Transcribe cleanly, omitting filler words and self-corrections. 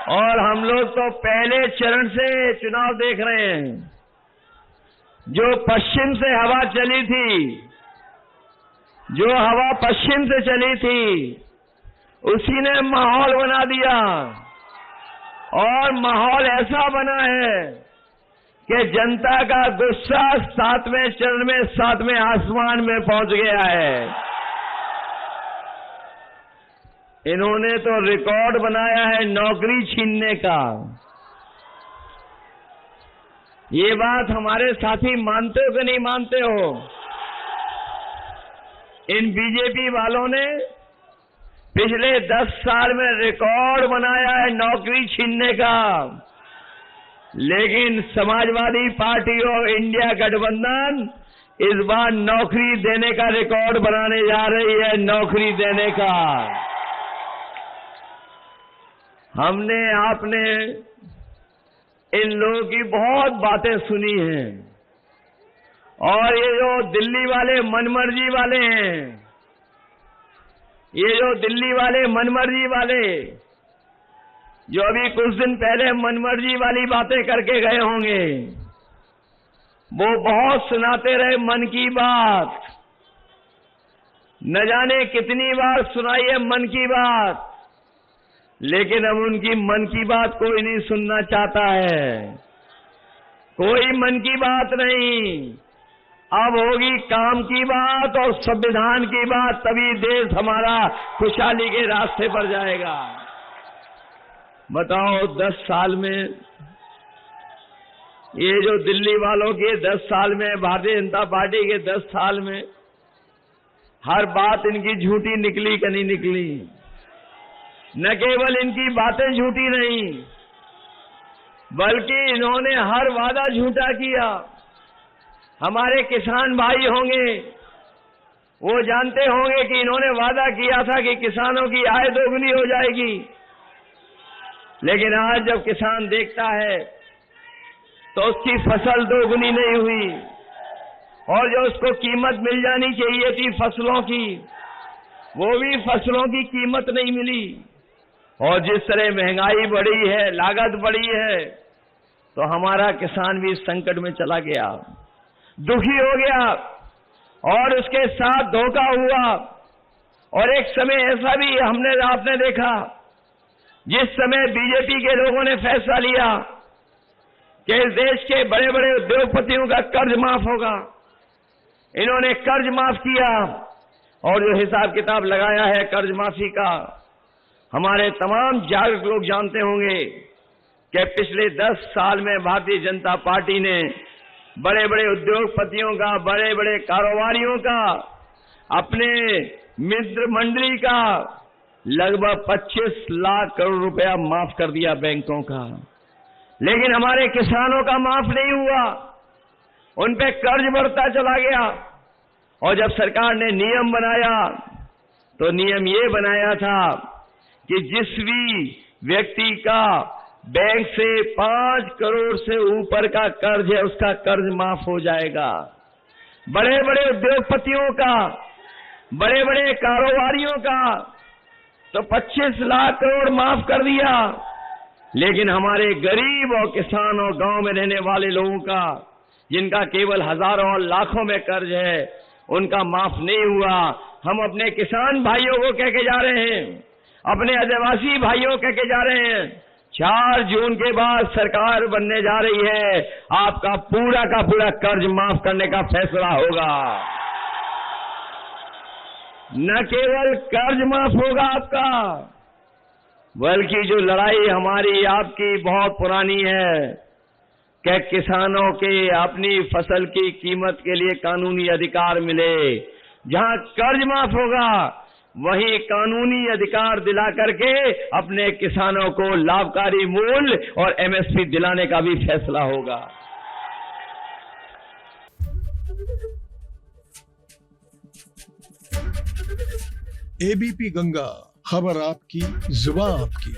और हम लोग तो पहले चरण से चुनाव देख रहे हैं। जो पश्चिम से हवा चली थी, जो हवा पश्चिम से चली थी, उसी ने माहौल बना दिया। और माहौल ऐसा बना है कि जनता का गुस्सा 7वें चरण में 7वें आसमान में पहुंच गया है। इन्होंने तो रिकॉर्ड बनाया है नौकरी छीनने का। ये बात हमारे साथी मानते हो कि नहीं मानते हो? इन बीजेपी वालों ने पिछले 10 साल में रिकॉर्ड बनाया है नौकरी छीनने का। लेकिन समाजवादी पार्टी और इंडिया गठबंधन इस बार नौकरी देने का रिकॉर्ड बनाने जा रही है, नौकरी देने का। हमने आपने इन लोगों की बहुत बातें सुनी हैं। और ये जो दिल्ली वाले मनमर्जी वाले हैं, ये जो दिल्ली वाले मनमर्जी वाले, जो अभी कुछ दिन पहले मनमर्जी वाली बातें करके गए होंगे, वो बहुत सुनाते रहे मन की बात। न जाने कितनी बार सुनाई है मन की बात, लेकिन अब उनकी मन की बात कोई नहीं सुनना चाहता है। कोई मन की बात नहीं, अब होगी काम की बात और संविधान की बात, तभी देश हमारा खुशहाली के रास्ते पर जाएगा। बताओ 10 साल में, ये जो दिल्ली वालों के 10 साल में, भारतीय जनता पार्टी के 10 साल में हर बात इनकी झूठी निकली कि नहीं निकली? न केवल इनकी बातें झूठी नहीं, बल्कि इन्होंने हर वादा झूठा किया। हमारे किसान भाई होंगे, वो जानते होंगे कि इन्होंने वादा किया था कि किसानों की आय दोगुनी हो जाएगी। लेकिन आज जब किसान देखता है तो उसकी फसल दोगुनी नहीं हुई, और जो उसको कीमत मिल जानी चाहिए थी फसलों की, वो भी फसलों की कीमत नहीं मिली। और जिस तरह महंगाई बढ़ी है, लागत बढ़ी है, तो हमारा किसान भी संकट में चला गया, दुखी हो गया, और उसके साथ धोखा हुआ। और एक समय ऐसा भी आपने देखा, जिस समय बीजेपी के लोगों ने फैसला लिया कि इस देश के बड़े बड़े उद्योगपतियों का कर्ज माफ होगा, इन्होंने कर्ज माफ किया। और जो हिसाब किताब लगाया है कर्ज माफी का, हमारे तमाम जागरूक लोग जानते होंगे कि पिछले 10 साल में भारतीय जनता पार्टी ने बड़े बड़े उद्योगपतियों का, बड़े बड़े कारोबारियों का, अपने मित्र मंडली का लगभग 25 लाख करोड़ रुपया माफ कर दिया बैंकों का। लेकिन हमारे किसानों का माफ नहीं हुआ, उन पे कर्ज बढ़ता चला गया। और जब सरकार ने नियम बनाया, तो नियम ये बनाया था कि जिस भी व्यक्ति का बैंक से 5 करोड़ से ऊपर का कर्ज है, उसका कर्ज माफ हो जाएगा। बड़े बड़े उद्योगपतियों का, बड़े बड़े कारोबारियों का तो 25 लाख करोड़ माफ कर दिया। लेकिन हमारे गरीब और किसान और गांव में रहने वाले लोगों का, जिनका केवल हजारों और लाखों में कर्ज है, उनका माफ नहीं हुआ। हम अपने किसान भाइयों को कह के जा रहे हैं, अपने आदिवासी भाइयों कह के जा रहे हैं, 4 जून के बाद सरकार बनने जा रही है, आपका पूरा का पूरा कर्ज माफ करने का फैसला होगा। न केवल कर्ज माफ होगा आपका, बल्कि जो लड़ाई हमारी आपकी बहुत पुरानी है कि किसानों के अपनी फसल की कीमत के लिए कानूनी अधिकार मिले, जहां कर्ज माफ होगा वहीं कानूनी अधिकार दिला करके अपने किसानों को लाभकारी मूल्य और एमएसपी दिलाने का भी फैसला होगा। एबीपी गंगा, खबर आपकी, जुबान आपकी।